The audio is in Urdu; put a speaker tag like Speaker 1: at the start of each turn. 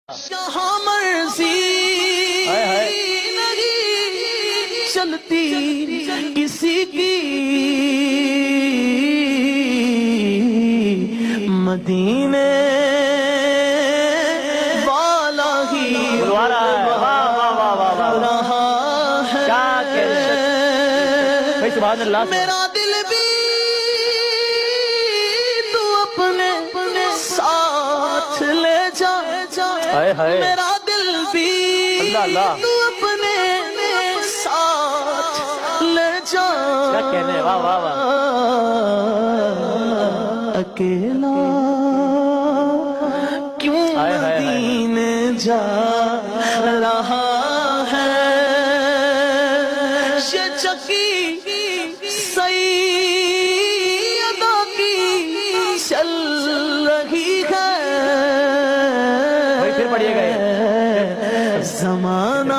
Speaker 1: یہاں مرضی نہیں چلتی کسی کی، مدینے والا ہی رہا ہے میرا دل بھی تو اپنے ساتھ لے جا، میرا دل بھی تو اپنے ساتھ لے جا، اکیلا کیوں مدینے جا رہا ہے، یہ چکی سیدہ کی چل رہی ہے، زمانہ